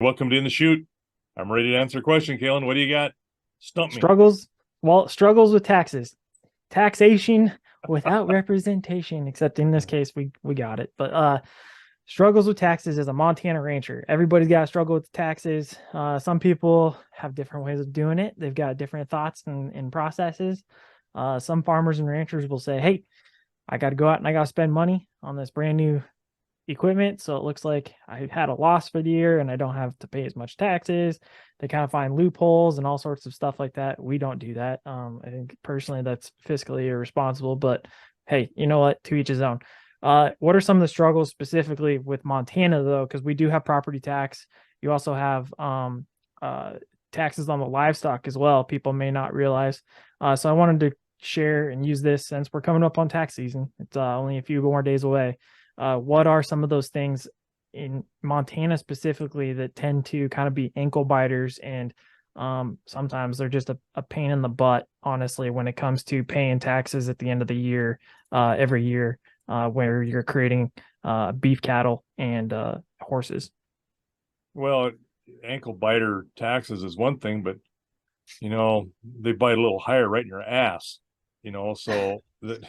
Welcome to In the Chute. I'm ready to answer a question, Calen. What do you got? Stump me. Struggles with taxes, taxation without representation, except in this case we got it. But struggles with taxes as a Montana rancher. Everybody's got to struggle with taxes. Some people have different ways of doing it. They've got different thoughts and processes. Some farmers and ranchers will say, hey, I got to go out and I got to spend money on this brand new equipment, so it looks like I had a loss for the year and I don't have to pay as much taxes. They kind of find loopholes and all sorts of stuff like that. We don't do that. I think personally that's fiscally irresponsible, but hey, you know what, to each his own. What are some of the struggles specifically with Montana though, because we do have property tax. You also have taxes on the livestock as well, people may not realize. So I wanted to share and use this since we're coming up on tax season. It's only a few more days away. What are some of those things in Montana specifically that tend to kind of be ankle biters, and sometimes they're just a pain in the butt, honestly, when it comes to paying taxes at the end of the year, every year, where you're creating beef cattle and horses. Well, ankle biter taxes is one thing, but they bite a little higher right in your ass. So that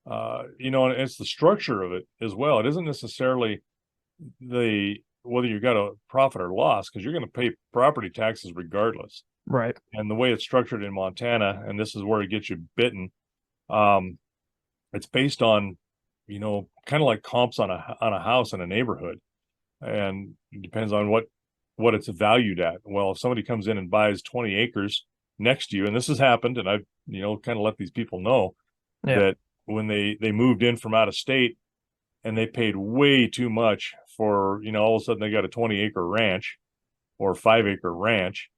and it's the structure of it as well. It isn't necessarily the whether you got a profit or loss, because you're going to pay property taxes regardless. Right. And the way it's structured in Montana, and this is where it gets you bitten, um, it's based on, kind of like comps on a house in a neighborhood, and it depends on what it's valued at. Well, if somebody comes in and buys 20 acres next to you, and this has happened, and I've kind of let these people know Yeah. that when they moved in from out of state and they paid way too much for, all of a sudden they got a 20-acre ranch or 5-acre ranch,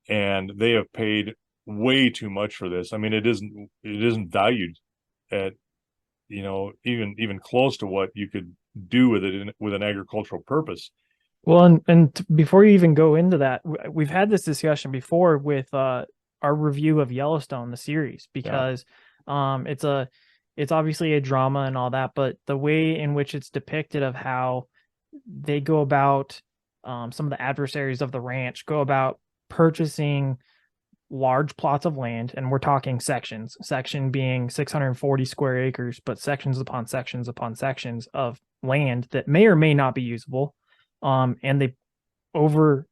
and they have paid way too much for this. I mean, it isn't valued at, even close to what you could do with it with an agricultural purpose. Well, and before you even go into that, we've had this discussion before with our review of Yellowstone, the series, Yeah. because it's obviously a drama and all that, but the way in which it's depicted of how they go about, some of the adversaries of the ranch go about purchasing large plots of land, and we're talking sections, section being 640 square acres, but sections upon sections upon sections of land that may or may not be usable. And they over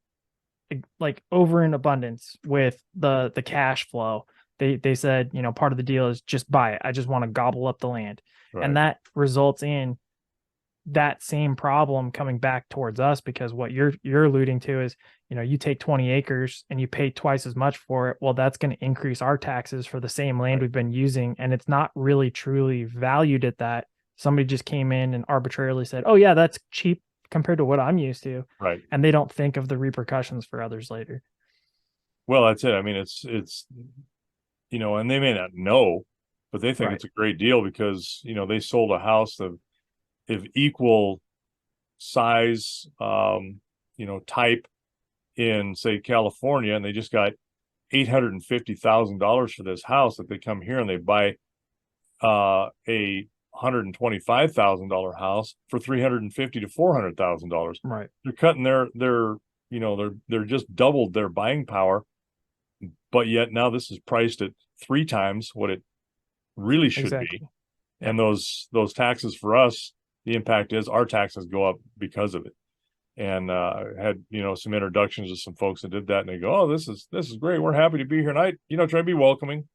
over in abundance with the cash flow. They said, part of the deal is just buy it. I just want to gobble up the land. And Right. that results in that same problem coming back towards us, because what you're alluding to is, you take 20 acres and you pay twice as much for it. Well, that's going to increase our taxes for the same land Right. we've been using, and it's not really truly valued at that. Somebody just came in and arbitrarily said, oh yeah, that's cheap compared to what I'm used to, Right. and they don't think of the repercussions for others later. Well, that's it. I mean, it's and they may not know, but they think Right. it's a great deal because they sold a house of equal size, type in, say, California, and they just got $850,000 for this house, that they come here and they buy a $125,000 house for $350,000 to $400,000. Right. They're cutting they're just doubled their buying power, but yet now this is priced at three times what it really should be. Exactly. And Yep. those taxes for us, the impact is our taxes go up because of it. And had some introductions of some folks that did that, and they go, "Oh, this is great. We're happy to be here." And I try to be welcoming.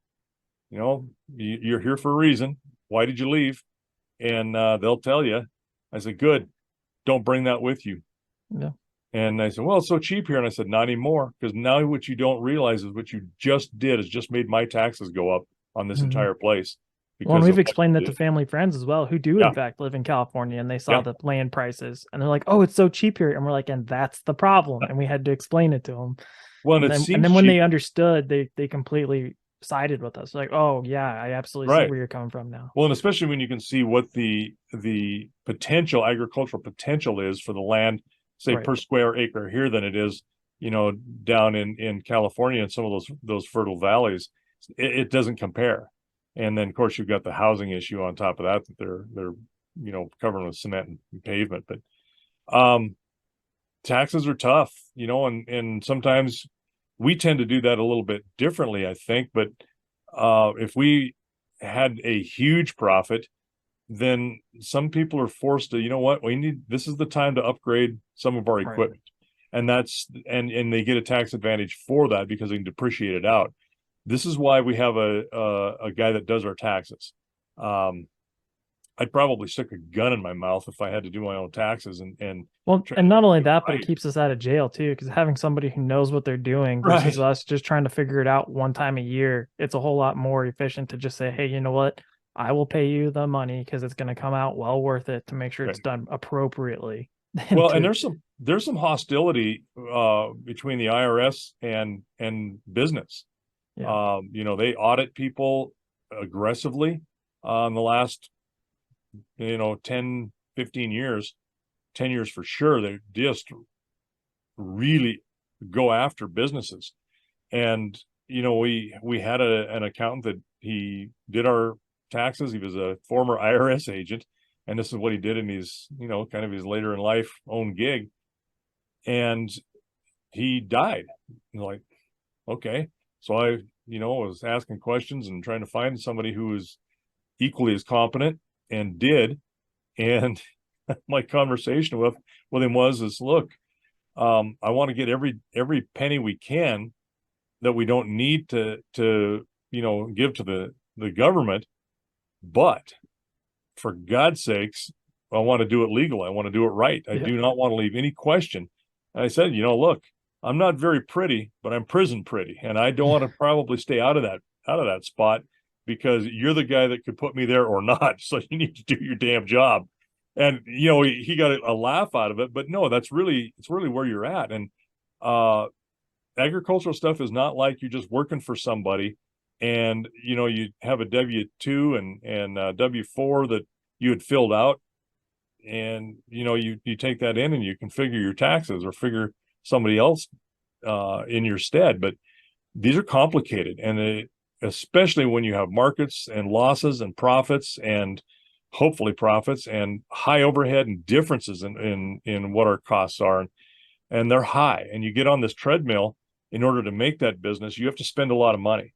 You're here for a reason. Why did you leave? And they'll tell you. I said, "Good. Don't bring that with you." Yeah. And they said, "Well, it's so cheap here." And I said, "Not anymore, because now what you don't realize is what you just did is just made my taxes go up on this Mhm. entire place Well, and because of we've what explained you that to did." family friends as well who do in Yeah, fact live in California, and they saw yeah, the land prices and they're like, "Oh, it's so cheap here." And we're like, "And that's the problem." And we had to explain it to them. well, and And it then seems when cheap, they understood, they completely sided with us. Like, "Oh, yeah, I absolutely see right? where you're coming from now." Well, and especially when you can see what the potential agricultural potential is for the land, say, Right. per square acre here, than it is, down in California and some of those fertile valleys. It doesn't compare. And then of course you've got the housing issue on top of that they're covering with cement and pavement. But um taxes are tough, and sometimes we tend to do that a little bit differently, I think. But if we had a huge profit, then some people are forced to, what, this is the time to upgrade some of our Right. equipment. And and they get a tax advantage for that because they can depreciate it out. This is why we have a guy that does our taxes. I'd probably stick a gun in my mouth if I had to do my own taxes and Well, try and not only to do it that, but it right. keeps us out of jail too, because having somebody who knows what they're doing versus Right. us just trying to figure it out one time a year, it's a whole lot more efficient to just say, hey, you know what? I will pay you the money because it's going to come out well worth it to make sure it's Right. done appropriately. Well, and To, there's some hostility between the IRS and business. yeah, They audit people aggressively in the last 10, 15 years, 10 years for sure. They just really go after businesses. And we had an accountant that he did our taxes. He was a former IRS agent, and this is what he did in his kind of his later in life own gig. And he died. Like, okay. So I was asking questions and trying to find somebody who was equally as competent and did. And my conversation with him is, look, I want to get every penny we can that we don't need to give to the government, but for God's sakes, I want to do it legal. I want to do it right. I yeah, do not want to leave any question. And I said, look, I'm not very pretty, but I'm prison pretty, and I don't want to probably stay out of that spot because you're the guy that could put me there or not. So you need to do your damn job. And he got a laugh out of it, but no, it's really where you're at. And agricultural stuff is not like you're just working for somebody and you have a W-2 and W-4 that you had filled out, and you take that in and you configure your taxes or figure somebody else in your stead. But these are complicated, and especially when you have markets and losses and profits and hopefully profits and high overhead and differences in what our costs are, and they're high, and you get on this treadmill. In order to make that business, you have to spend a lot of money,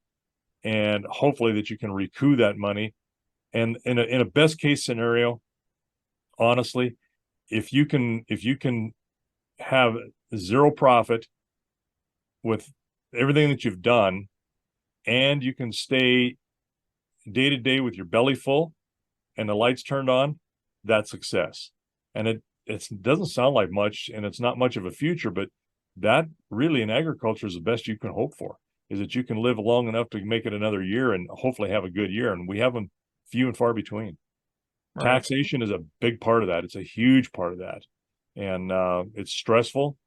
and hopefully that you can recoup that money. And in a best case scenario, honestly, if you can have zero profit with everything that you've done, and you can stay day to day with your belly full and the lights turned on, that's success. And it doesn't sound like much, and it's not much of a future, but that really in agriculture is the best you can hope for, is that you can live long enough to make it another year and hopefully have a good year. And we have them few and far between. right. Taxation is a big part of that. It's a huge part of that. And it's stressful,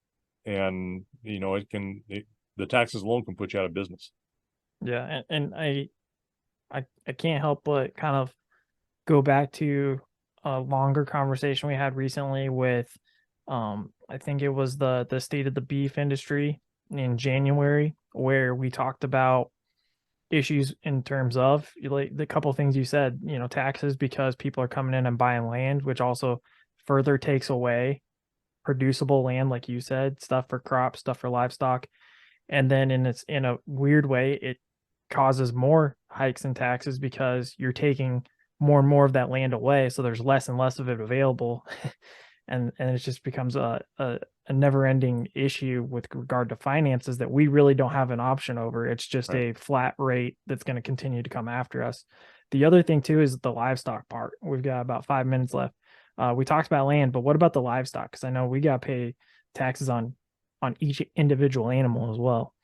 and the taxes alone can put you out of business. Yeah. And I can't help but kind of go back to a longer conversation we had recently with I think it was the state of the beef industry in January, where we talked about issues in terms of like the couple of things you said, taxes because people are coming in and buying land, which also further takes away producible land, like you said, stuff for crops, stuff for livestock. And then in a weird way, it causes more hikes in taxes because you're taking more and more of that land away, so there's less and less of it available. And it just becomes a never ending issue with regard to finances that we really don't have an option over. It's just Right. a flat rate that's going to continue to come after us. The other thing too is the livestock part. We've got about 5 minutes left. We talked about land, but what about the livestock? Because I know we got to pay taxes on each individual animal as well.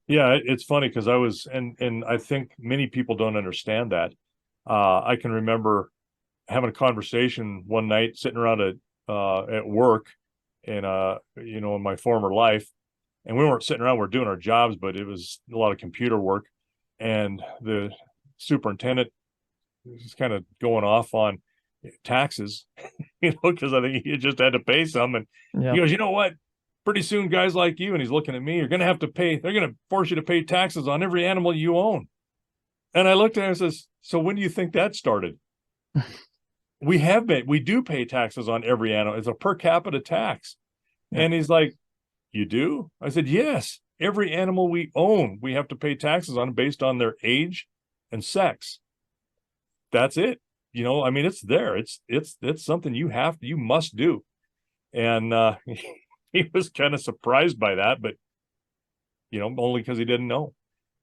Yeah, it's funny because and I think many people don't understand that. I can remember having a conversation one night sitting around at work in my former life, and we weren't sitting around, we are doing our jobs, but it was a lot of computer work, and the superintendent was kind of going off on taxes, because I think he just had to pay some, and he Yeah. goes, you know what? Pretty soon, guys like you, and he's looking at me, you're going to have to pay. They're going to force you to pay taxes on every animal you own. And I looked at him and says, so when do you think that started? We do pay taxes on every animal. It's a per capita tax. Yeah. And he's like, you do? I said, yes. Every animal we own, we have to pay taxes on based on their age and sex. That's it. I mean, it's there. It's something you must do. And he was kind of surprised by that, but only because he didn't know.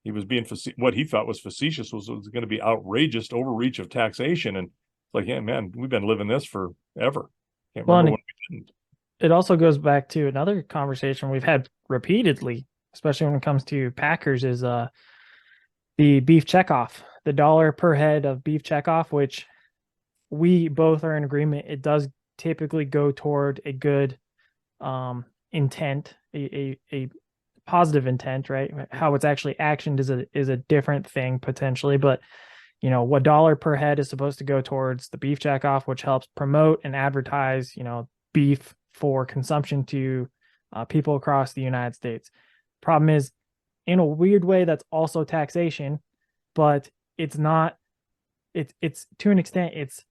He was being what he thought was facetious was going to be outrageous overreach of taxation. And it's like, yeah, man, we've been living this forever. Can't Well, remember and when we didn't. it also goes back to another conversation we've had repeatedly, especially when it comes to Packers, is the beef checkoff, the dollar per head of beef checkoff, which we both are in agreement. It does typically go toward a good intent, a positive intent, right? How it's actually actioned is a different thing potentially, but what dollar per head is supposed to go towards the beef checkoff, which helps promote and advertise, beef for consumption to people across the United States. Problem is, in a weird way, that's also taxation, but it's not. It's to an extent, it's,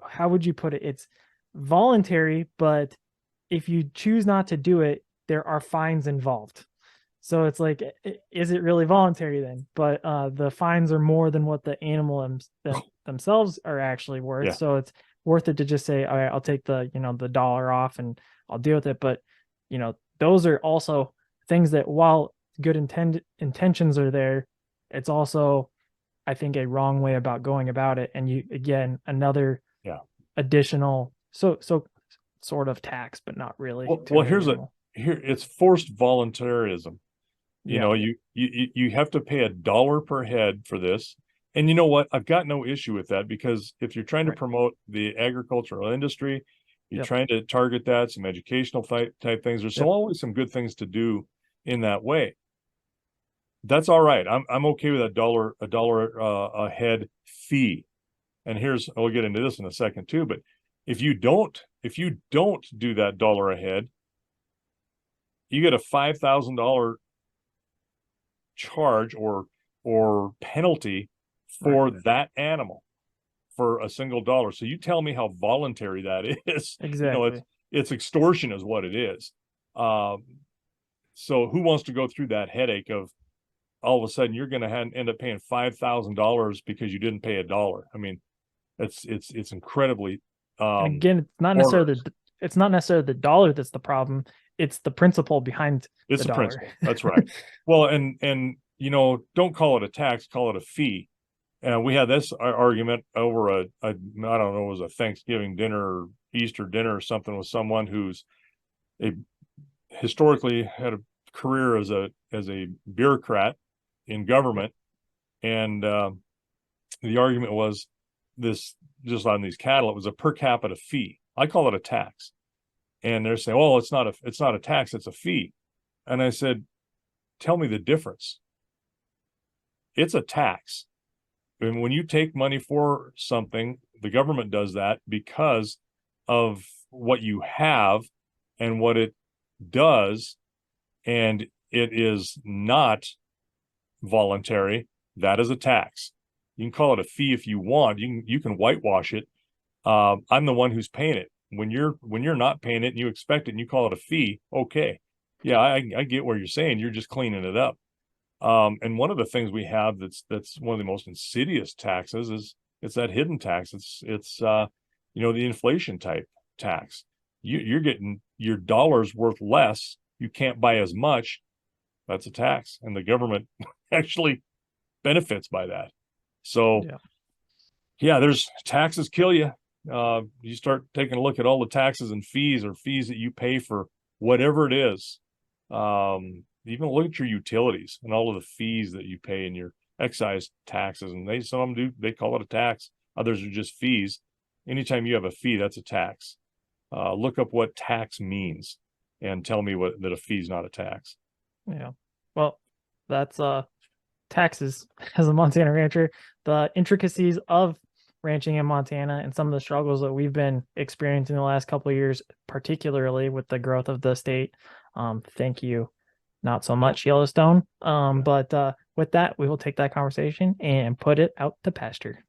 how would you put it? It's voluntary, but if you choose not to do it, there are fines involved. So it's like, is it really voluntary then? But the fines are more than what the animal themselves are actually worth. Yeah. So it's worth it to just say, all right, I'll take the dollar off and I'll deal with it. But those are also things that, while good intentions are there, it's also, I think, a wrong way about going about it. And again, another additional sort of tax, but not really. Well, it's forced voluntarism. You have to pay $1 per head for this. And you know what? I've got no issue with that, because if you're trying to promote the agricultural industry, you're trying to target that, some educational type things. There's always some good things to do in that way. That's all right. I'm okay with a dollar a head fee. And we'll get into this in a second too. But if you don't do that dollar a head, you get a $5,000 charge or penalty for that animal for a single dollar. So you tell me how voluntary that is. Exactly. It's extortion is what it is. So who wants to go through that headache of all of a sudden you're going to end up paying $5,000 because you didn't pay $1? I mean, it's incredibly. And again, it's not necessarily the dollar that's the problem. It's the principle behind it's the the dollar. principle. That's right. Well, and don't call it a tax, call it a fee. And we had this argument over I don't know, it was a Thanksgiving dinner or Easter dinner or something with someone who's historically had a career as a bureaucrat in government. And the argument was this, just on these cattle, it was a per capita fee. I call it a tax. And they're saying, oh, it's not a tax, it's a fee. And I said, tell me the difference. It's a tax. And when you take money for something, the government does that because of what you have and what it does, and it is not voluntary. That is a tax. You can call it a fee if you want. You can whitewash it. I'm the one who's paying it. When you're not paying it and you expect it and you call it a fee, okay, yeah, I get where you're saying. You're just cleaning it up. And one of the things we have that's one of the most insidious taxes is it's that hidden tax. It's the inflation type tax. You're getting your dollars worth less. You can't buy as much. That's a tax, and the government actually benefits by that. So, there's taxes kill you. You start taking a look at all the taxes and fees that you pay for whatever it is. Even look at your utilities and all of the fees that you pay and your excise taxes. And some of them they call it a tax. Others are just fees. Anytime you have a fee, that's a tax. Look up what tax means and tell me that a fee is not a tax. Yeah. Well, that's taxes as a Montana rancher, the intricacies of ranching in Montana and some of the struggles that we've been experiencing the last couple of years, particularly with the growth of the state. Thank you. Not so much Yellowstone. But with that, we will take that conversation and put it out to pasture.